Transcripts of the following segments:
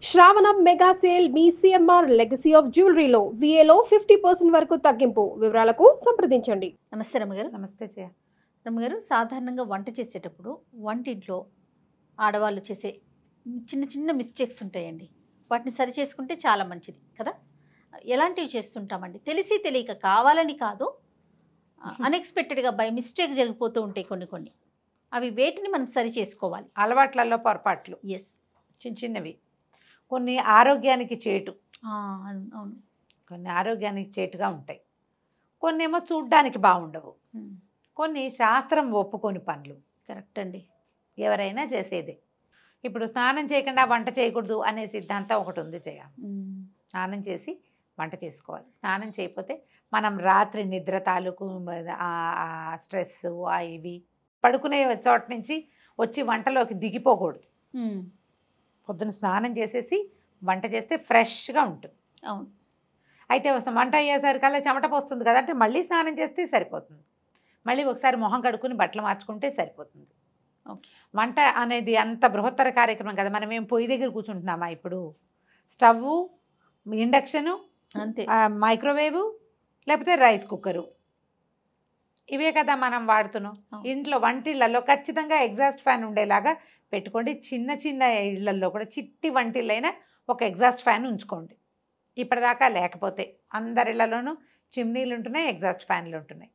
శ్రావణం mega sale మీ CMR legacy of జ్యువెలరీలో విఏలో 50% వరకు తగ్గింపు. వివరాలకు సంప్రదించండి. నమస్తే రమ్మగారు. నమస్తే జయ. రమ్మగారు, సాధారణంగా వంట చేసేటప్పుడు వంటింట్లో ఆడవాళ్ళు చేసే చిన్న చిన్న మిస్టేక్స్ ఉంటాయండి. వాటిని సరి చేసుకుంటే చాలా మంచిది కదా. ఎలాంటివి చేస్తుంటామండి? తెలిసి తెలియక, కావాలని కాదు, అన్ఎక్స్పెక్టెడ్గా బై మిస్టేక్ జరిగిపోతూ ఉంటాయి కొన్ని. అవి వేటిని మనం సరి చేసుకోవాలి? అలవాట్లలో పొరపాట్లు ఎస్. చిన్న చిన్నవి, కొన్ని ఆరోగ్యానికి చేటు, అవును. కొన్ని ఆరోగ్యానికి చేటుగా ఉంటాయి, కొన్ని ఏమో చూడ్డానికి బాగుండవు, కొన్ని శాస్త్రం ఒప్పుకొని పనులు. కరెక్ట్ అండి. ఎవరైనా చేసేదే. ఇప్పుడు స్నానం చేయకుండా వంట చేయకూడదు అనే సిద్ధాంతం ఒకటి ఉంది జయ. స్నానం చేసి వంట చేసుకోవాలి. స్నానం చేయకపోతే మనం రాత్రి నిద్ర తాలూకు స్ట్రెస్ ఇవి పడుకునే చోట నుంచి వచ్చి వంటలోకి దిగిపోకూడదు. పొద్దున స్నానం చేసేసి వంట చేస్తే ఫ్రెష్గా ఉంటుంది. అవును. అయితే వంట అయ్యేసరికల్లా చెమట పోస్తుంది కదా అంటే మళ్ళీ స్నానం చేస్తే సరిపోతుంది. మళ్ళీ ఒకసారి మొహం కడుక్కుని బట్టలు మార్చుకుంటే సరిపోతుంది. ఓకే. వంట అనేది అంత బృహత్తర కార్యక్రమం కదా. మనం ఏం పొయ్యి దగ్గర కూర్చుంటున్నామా? ఇప్పుడు స్టవ్, ఇండక్షను, అంతే, మైక్రోవేవ్, లేకపోతే రైస్ కుక్కరు, ఇవే కదా మనం వాడుతున్నాం. ఇంట్లో వంటిళ్ళల్లో ఖచ్చితంగా ఎగ్జాస్ట్ ఫ్యాన్ ఉండేలాగా పెట్టుకోండి. చిన్న చిన్న ఇళ్లల్లో కూడా చిట్టి వంటిళ్ళైనా ఒక ఎగ్జాస్ట్ ఫ్యాన్ ఉంచుకోండి. ఇప్పటిదాకా లేకపోతే అందరి ఇళ్లలోనూ చిమ్నీలు ఉంటున్నాయి, ఎగ్జాస్ట్ ఫ్యాన్లు ఉంటున్నాయి.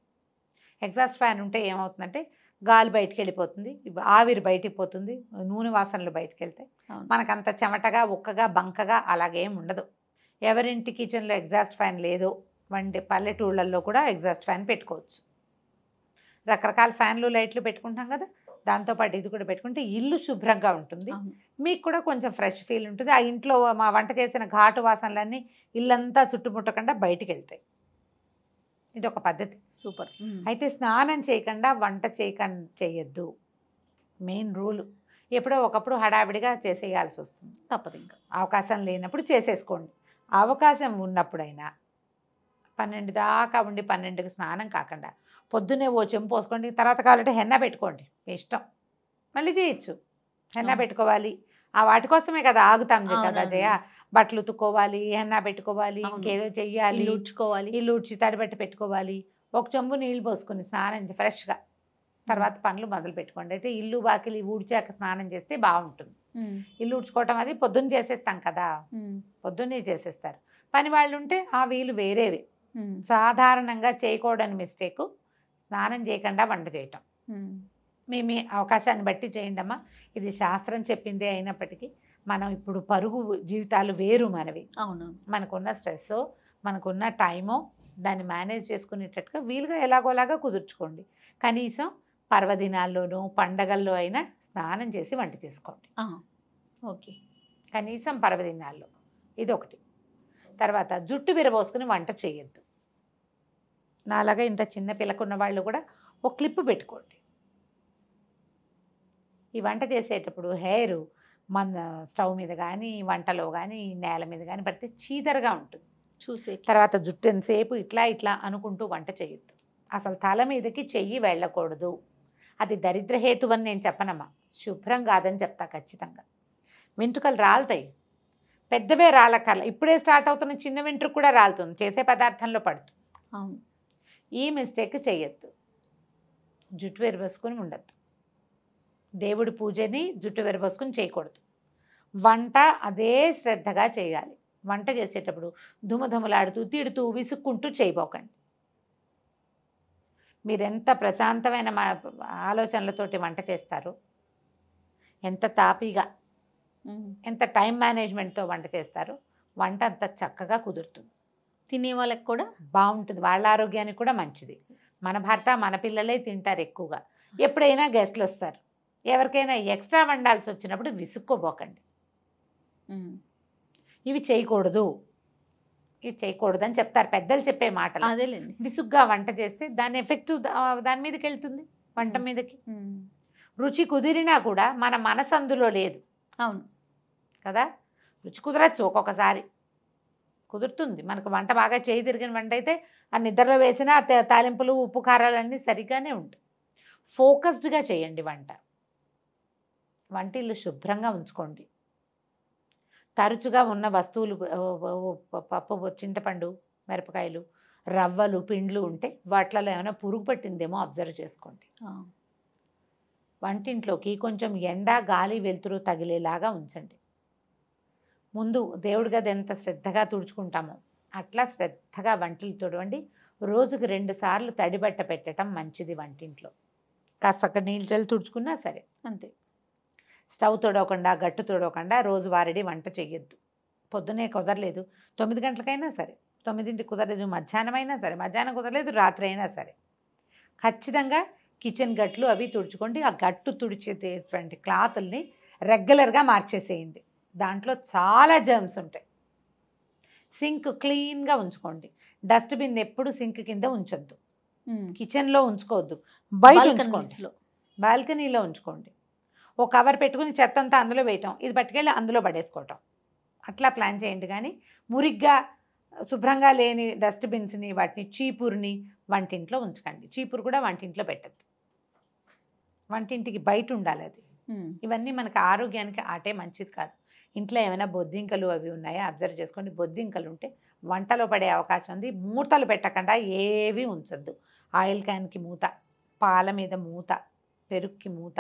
ఎగ్జాస్ట్ ఫ్యాన్ ఉంటే ఏమవుతుందంటే గాలి బయటికి వెళ్ళిపోతుంది, ఆవిరి బయటికి పోతుంది, నూనె వాసనలు బయటికి వెళ్తాయి. మనకంత చెమటగా ఉక్కగా బంకగా అలాగేం ఉండదు. ఎవరింటి కిచెన్లో ఎగ్జాస్ట్ ఫ్యాన్ లేదో పల్లెటూళ్ళల్లో కూడా ఎగ్జాస్ట్ ఫ్యాన్ పెట్టుకోవచ్చు. రకరకాల ఫ్యాన్లు, లైట్లు పెట్టుకుంటాం కదా, దాంతోపాటు ఇది కూడా పెట్టుకుంటే ఇల్లు శుభ్రంగా ఉంటుంది. మీకు కూడా కొంచెం ఫ్రెష్ ఫీల్ ఉంటుంది. ఆ ఇంట్లో మా వంట చేసిన ఘాటు వాసనలన్నీ ఇల్లంతా చుట్టుముట్టకుండా బయటికి వెళ్తాయి. ఇది ఒక పద్ధతి. సూపర్. అయితే స్నానం చేయకుండా వంట చేయొద్దు, మెయిన్ రూలు. ఎప్పుడో ఒకప్పుడు హడావిడిగా చేసేయాల్సి వస్తుంది, తప్పదు. ఇంకా అవకాశం లేనప్పుడు చేసేసుకోండి. అవకాశం ఉన్నప్పుడైనా 12 దాకా ఉండి 12కి స్నానం కాకుండా పొద్దున్నే ఓ చెంపు పోసుకోండి. తర్వాత కావాలంటే హెన్నా పెట్టుకోండి, మీ ఇష్టం, మళ్ళీ చేయొచ్చు. హెన్నా పెట్టుకోవాలి, ఆ వాటి కోసమే కదా ఆగుతాం కదా జయ. బట్టలు ఉతుక్కోవాలి, హెన్నా పెట్టుకోవాలి, ఇంకేదో చెయ్యాలి, ఇల్లు ఉడ్చి తడిబట్టి పెట్టుకోవాలి. ఒక చెంబు నీళ్ళు పోసుకుని స్నానం ఫ్రెష్గా తర్వాత పనులు మొదలు పెట్టుకోండి. అయితే ఇల్లు వాకిలి ఊడ్చాక స్నానం చేస్తే బాగుంటుంది. ఇల్లు ఉడ్చుకోవటం అది పొద్దున్న చేసేస్తాం కదా, పొద్దున్నే చేసేస్తారు. పని వాళ్ళు ఉంటే ఆ వీలు వేరేవి. సాధారణంగా చేయకూడని మిస్టేకు స్నానం చేయకుండా వంట చేయటం. మీ అవకాశాన్ని బట్టి చేయండి అమ్మా. ఇది శాస్త్రం చెప్పిందే అయినప్పటికీ మనం ఇప్పుడు పరుగు జీవితాలు వేరు మనవి. అవును. మనకున్న స్ట్రెస్, మనకున్న టైము, దాన్ని మేనేజ్ చేసుకునేటట్టుగా వీలుగా ఎలాగోలాగా కుదుర్చుకోండి. కనీసం పర్వదినాల్లోనూ పండగల్లో అయినా స్నానం చేసి వంట చేసుకోండి. ఓకే. కనీసం పర్వదినాల్లో ఇదొకటి. తర్వాత జుట్టు విరబోసుకుని వంట చేయొద్దు. నాలాగా ఇంత చిన్న పిల్లకున్న వాళ్ళు కూడా ఒక క్లిప్ పెట్టుకోండి. ఈ వంట చేసేటప్పుడు హెయిర్ మన స్టవ్ మీద కానీ వంటలో కానీ నేల మీద కానీ పడితే చీదరగా ఉంటుంది చూసే. తర్వాత జుట్టు ఎంతసేపు ఇట్లా అనుకుంటూ వంట చేయొద్దు. అసలు తల మీదకి చెయ్యి వెళ్ళకూడదు. అది దరిద్రహేతు అని నేను చెప్పనమ్మా, శుభ్రం కాదని చెప్తా ఖచ్చితంగా. వెంట్రుకలు రాలుతాయి, పెద్దవే రాలకల్లా. ఇప్పుడే స్టార్ట్ అవుతున్న చిన్న వెంట్రుక కూడా రాలుతుంది, చేసే పదార్థంలో పడుతుంది. అవును. ఈ మిస్టేక్ చేయొద్దు. జుట్టు విరబోసుకొని ఉండద్దు. దేవుడి పూజని జుట్టు విరబోసుకొని చేయకూడదు. వంట అదే శ్రద్ధగా చేయాలి. వంట చేసేటప్పుడు దుమదుమలాడుతూ తిడుతూ విసుక్కుంటూ చేయబోకండి. మీరెంత ప్రశాంతమైన ఆలోచనలతోటి వంట చేస్తారో, ఎంత తాపీగా, ఎంత టైం మేనేజ్మెంట్తో వంట చేస్తారో వంట అంత చక్కగా కుదురుతుంది. తినే వాళ్ళకి కూడా బాగుంటుంది, వాళ్ళ ఆరోగ్యానికి కూడా మంచిది. మన భర్త మన పిల్లలే తింటారు ఎక్కువగా. ఎప్పుడైనా గెస్ట్లు వస్తారు, ఎవరికైనా ఎక్స్ట్రా వండాల్సి వచ్చినప్పుడు విసుక్కోబోకండి. ఇవి చేయకూడదు, ఇవి చేయకూడదని చెప్తారు పెద్దలు చెప్పే మాటలు. అదేలేండి. విసుగ్గా వంట చేస్తే దాని ఎఫెక్ట్ దాని మీదకి వెళ్తుంది, వంట మీదకి. రుచి కుదిరినా కూడా మన మనసు అందులో లేదు. అవును కదా. రుచి కుదరచ్చు, ఒక్కొక్కసారి కుదురుతుంది. మనకు వంట బాగా చేయి తిరిగిన వంట అయితే ఆ నిద్రలో వేసిన తాలింపులు ఉప్పు కారాలన్నీ సరిగ్గానే ఉంటాయి. ఫోకస్డ్గా చేయండి వంట. వంటిల్లు శుభ్రంగా ఉంచుకోండి. తరచుగా ఉన్న వస్తువులు పప్పు, చింతపండు, మిరపకాయలు, రవ్వలు, పిండ్లు ఉంటే వాటిలలో ఏమైనా పురుగు పట్టిందేమో అబ్జర్వ్ చేసుకోండి. వంటింట్లోకి కొంచెం ఎండ, గాలి, వెలుతురు తగిలేలాగా ఉంచండి. ముందు దేవుడి గది ఎంత శ్రద్ధగా తుడుచుకుంటామో అట్లా శ్రద్ధగా వంటలు తుడవండి. రోజుకు 2 సార్లు తడిబట్ట పెట్టడం మంచిది. వంటింట్లో కాస్త నీళ్ళు చల్లి తుడుచుకున్నా సరే అంతే. స్టవ్ తొడవకుండా, గట్టు తొడవకుండా రోజువారీ వంట చేయొద్దు. పొద్దునే కుదరలేదు 9 గంటలకైనా సరే, 9ంటికి కుదరలేదు మధ్యాహ్నం అయినా సరే, మధ్యాహ్నం కుదరలేదు రాత్రి అయినా సరే, ఖచ్చితంగా కిచెన్ గట్లు అవి తుడుచుకోండి. ఆ గట్టు తుడిచేటువంటి క్లాతుల్ని రెగ్యులర్గా మార్చేసేయండి. దాంట్లో చాలా జర్మ్స్ ఉంటాయి. సింక్ క్లీన్గా ఉంచుకోండి. డస్ట్బిన్ ఎప్పుడు సింక్ కింద ఉంచొద్దు. కిచెన్లో ఉంచుకోవద్దు, బయట ఉంచుకోండి, బాల్కనీలో ఉంచుకోండి. ఓ కవర్ పెట్టుకుని చెత్త అంతా అందులో వేయటం, ఇది పట్టుకెళ్ళి అందులో పడేసుకోవటం, అట్లా ప్లాన్ చేయండి. కానీ మురిగ్గా శుభ్రంగా లేని డస్ట్బిన్స్ని, వాటిని చీపురుని వంటింట్లో ఉంచకండి. చీపురు కూడా వంటింట్లో పెట్టద్దు, వంటింటికి బయట ఉండాలి అది. ఇవన్నీ మనకు ఆరోగ్యానికి ఆటే మంచిది కాదు. ఇంట్లో ఏమైనా బొద్దింకలు అవి ఉన్నాయా అబ్జర్వ్ చేసుకోండి. బొద్దింకలు ఉంటే వంటలో పడే అవకాశం ఉంది. మూతలు పెట్టకుండా ఏవి ఉంచద్దు. ఆయిల్ క్యాన్కి మూత, పాల మీద మూత, పెరుగుకి మూత,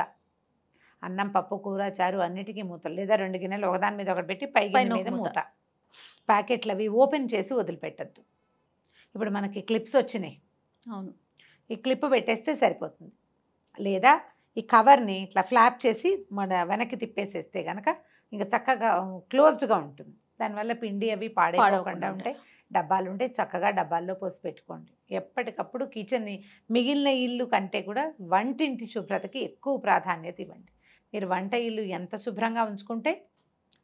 అన్నం, పప్పు, కూర, చారు అన్నిటికీ మూతలు, లేదా 2 గిన్నెలు ఒకదాని మీద ఒకటి పెట్టి పై గిన్నె మీద మూత. ప్యాకెట్లు అవి ఓపెన్ చేసి వదిలిపెట్టద్దు. ఇప్పుడు మనకి క్లిప్స్ వచ్చినాయి, అవును, ఈ క్లిప్ పెట్టేస్తే సరిపోతుంది. లేదా ఈ కవర్ని ఇట్లా ఫ్లాప్ చేసి మన వెనక్కి తిప్పేసేస్తే కనుక ఇంకా చక్కగా క్లోజ్డ్గా ఉంటుంది. దానివల్ల పిండి అవి పాడైపోకుండా ఉంటాయి. డబ్బాలు ఉంటే చక్కగా డబ్బాల్లో పోసి పెట్టుకోండి. ఎప్పటికప్పుడు కిచెన్ని మిగిలిన ఇల్లు కంటే కూడా వంటింటి శుభ్రతకి ఎక్కువ ప్రాధాన్యత ఇవ్వండి. మీరు వంట ఇల్లు ఎంత శుభ్రంగా ఉంచుకుంటే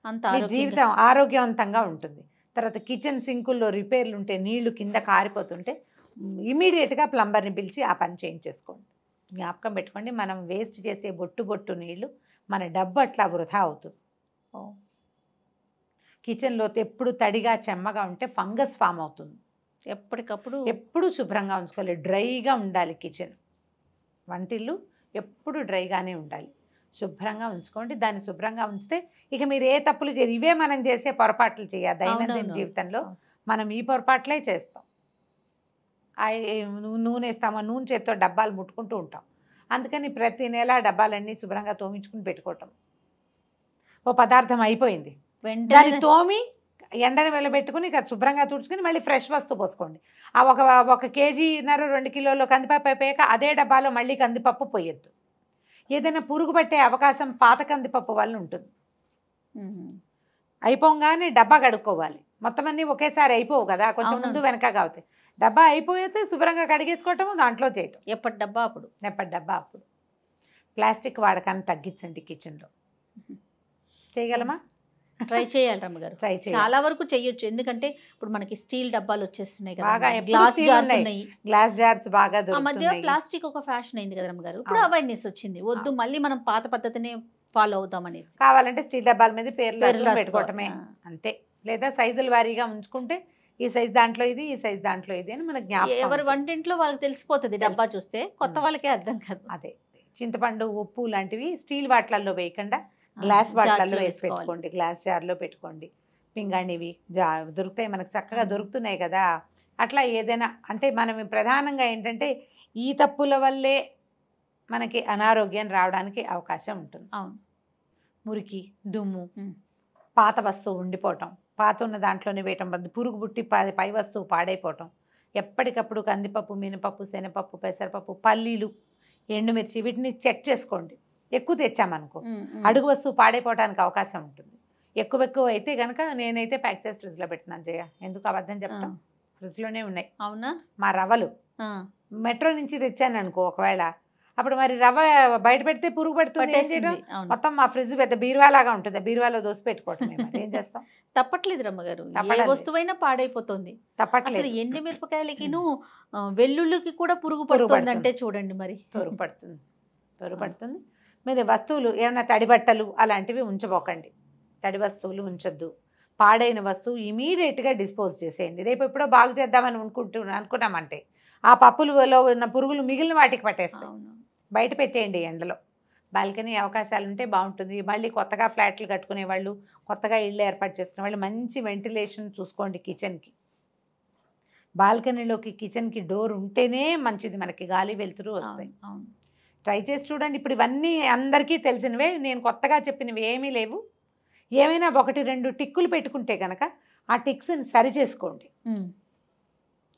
అంత మీ జీవితం ఆరోగ్యవంతంగా ఉంటుంది. తర్వాత కిచెన్ సింకుల్లో రిపేర్లు ఉంటే, నీళ్లు కింద కారిపోతుంటే ఇమీడియట్గా ప్లంబర్ని పిలిచి ఆ పని చేయించేసుకోండి. జ్ఞాపకం పెట్టుకోండి, మనం వేస్ట్ చేసే బొట్టు నీళ్లు మన డబ్బు అట్లా వృధా అవుతుంది. కిచెన్లో ఎప్పుడు తడిగా చెమ్మగా ఉంటే ఫంగస్ ఫామ్ అవుతుంది. ఎప్పుడు శుభ్రంగా ఉంచుకోవాలి, డ్రైగా ఉండాలి కిచెన్. వంటిల్లు ఎప్పుడు డ్రైగానే ఉండాలి. శుభ్రంగా ఉంచుకోండి. దాన్ని శుభ్రంగా ఉంచితే ఇక మీరు ఏ తప్పులు చేయరు. ఇవే మనం చేసే పొరపాట్లు చేయాలి. దైనందిన జీవితంలో మనం ఈ పొరపాట్లే చేస్తాం. నూనె వేస్తామా, నూనె చేత్తో డబ్బాలు ముట్టుకుంటూ ఉంటాం. అందుకని ప్రతి నెల డబ్బాలన్నీ శుభ్రంగా తోమించుకుని పెట్టుకోవటం. ఓ పదార్థం అయిపోయింది, దాన్ని తోమి ఎండని వెళ్ళబెట్టుకుని ఇక శుభ్రంగా తుడుచుకుని మళ్ళీ ఫ్రెష్ వస్తువు పోసుకోండి. ఆ 1 కేజీన్నర 2 కిలోల కందిపప్పు అయిపోయాక అదే డబ్బాలో మళ్ళీ కందిపప్పు పోయొద్దు. ఏదైనా పురుగు పట్టే అవకాశం పాత కందిపప్పు వల్ల ఉంటుంది. అయిపోగానే డబ్బా కడుక్కోవాలి. మొత్తం అన్నీ ఒకేసారి అయిపోవు కదా, కొంచెం ముందు వెనకగా అవుతాయి. డబ్బా అయిపోతే శుభ్రంగా కడిగేసుకోవటము, దాంట్లో చేయటం. ఎప్పటి డబ్బా అప్పుడు. ప్లాస్టిక్ వాడకాన్ని తగ్గించండి కిచెన్లో. చేయగలమా? ట్రై చేయాలి రమ్మగారు. ట్రై చేయాలి. చాలా వరకు చేయొచ్చు. ఎందుకంటే ఇప్పుడు మనకి స్టీల్ డబ్బాలు వచ్చేస్తున్నాయి కదా, బాగా గ్లాస్ జార్స్ ఉన్నాయి. గ్లాస్ జార్స్ బాగా ఆ మధ్య దొరుకుతున్నాయి. ప్లాస్టిక్ ఒక ఫ్యాషన్ అయింది కదా రమ్మగారు. ఇప్పుడు అవేర్నెస్ వచ్చింది, వద్దు మళ్ళీ మనం పాత పద్ధతిని ఫాలో అవుదాం అనేసి. కావాలంటే స్టీల్ డబ్బాల మీద పేర్లు రాసుకో. పెట్టుకోవటమే అంతే. లేదా సైజుల వారీగా ఉంచుకుంటే ఈ సైజ్ దాంట్లో ఇది, ఈ సైజ్ దాంట్లో ఇది అని మనకు జ్ఞాపకం. ఎవరి వంటింట్లో వాళ్ళకి తెలిసిపోతుంది. డబ్బా చూస్తే కొత్త వాళ్ళకే అర్థం కాదు. అదే చింతపండు, ఉప్పు లాంటివి స్టీల్ వాట్లల్లో వేయకుండా గ్లాస్ వాట్లల్లో వేసి పెట్టుకోండి. గ్లాస్ జార్లో పెట్టుకోండి. పింగాణివి దొరుకుతాయి మనకు, చక్కగా దొరుకుతున్నాయి కదా. అట్లా ఏదైనా అంటే మనం ప్రధానంగా ఏంటంటే ఈ తప్పుల వల్లే మనకి అనారోగ్యం రావడానికి అవకాశం ఉంటుంది. మురికి, దుమ్ము, పాత వస్తువు ఉండిపోవటం, పాత ఉన్న దాంట్లోనే వేయటం, పురుగు పుట్టి పై వస్తువు పాడైపోవటం. ఎప్పటికప్పుడు కందిపప్పు, మినపప్పు, శనగపప్పు, పెసరపప్పు, పల్లీలు, ఎండుమిర్చి వీటిని చెక్ చేసుకోండి. ఎక్కువ తెచ్చామనుకో అడుగు వస్తువు పాడైపోవడానికి అవకాశం ఉంటుంది. ఎక్కువ అయితే కనుక నేనైతే ప్యాక్ చేసి ఫ్రిడ్జ్లో పెట్టినాను జయ. ఎందుకు అబద్ధం చెప్తాం, ఫ్రిడ్జ్లోనే ఉన్నాయి. అవునా? మా రవ్వలు మెట్రో నుంచి తెచ్చాను అనుకో, ఒకవేళ అప్పుడు మరి రవ్వ బయట పెడితే పురుగు పడుతుంది. మొత్తం మా ఫ్రిడ్జ్ పెద్ద బీరువాలాగా ఉంటుంది, బీరువాలో దోసి పెట్టుకోవటం. ఏం చేస్తాం? తప్పట్లేదు రమ్మగారు, ఏ వస్తువైనా పాడైపోతుంది. తప్పట్లేదు. ఎండి మిరపకాయలకి వెల్లుల్లికి కూడా పురుగు పడుతుంది అంటే చూడండి మరి. పురుగు పడుతుంది. మీరు వస్తువులు ఏమైనా తడి బట్టలు అలాంటివి ఉంచబోకండి. తడి వస్తువులు ఉంచొద్దు. పాడైన వస్తువు ఇమీడియట్గా డిస్పోజ్ చేసేయండి. రేపు ఎప్పుడో బాగు చేద్దామని అనుకున్నామంటే ఆ పప్పులలో ఉన్న పురుగులు మిగిలిన వాటికి పట్టేస్తాయి. బయట పెట్టేయండి ఎండలో. బాల్కనీ అవకాశాలు ఉంటే బాగుంటుంది. మళ్ళీ కొత్తగా ఫ్లాట్లు కట్టుకునే వాళ్ళు, కొత్తగా ఇళ్ళు ఏర్పాటు చేసుకునే వాళ్ళు మంచి వెంటిలేషన్ చూసుకోండి. కిచెన్కి, బాల్కనీలోకి కిచెన్కి డోర్ ఉంటేనే మంచిది, మనకి గాలి వెలుతురు వస్తాయి. అవును. ట్రై చేసి చూడండి. ఇప్పుడు ఇవన్నీ అందరికీ తెలిసినవే, నేను కొత్తగా చెప్పినవి ఏమీ లేవు. ఏమైనా 1-2 టిక్కులు పెట్టుకుంటే కనుక ఆ టిక్స్ని సరి చేసుకోండి.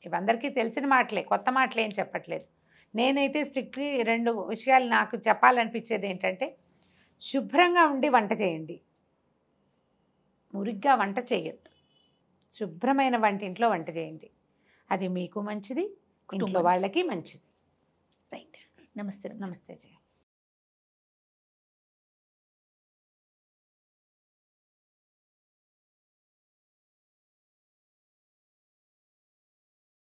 ఇవందరికీ తెలిసిన మాటలే, కొత్త మాటలే ఏం చెప్పట్లేదు. నేనైతే స్ట్రిక్ట్లీ 2 విషయాలు నాకు చెప్పాలనిపించేది ఏంటంటే, శుభ్రంగా ఉండి వంట చేయండి, మురిగ్గా వంట చేయొద్దు. శుభ్రమైన వంటింట్లో వంట చేయండి, అది మీకు మంచిది, ఇంట్లో వాళ్ళకి మంచిది. రైట్. నమస్తే. నమస్తే జయ.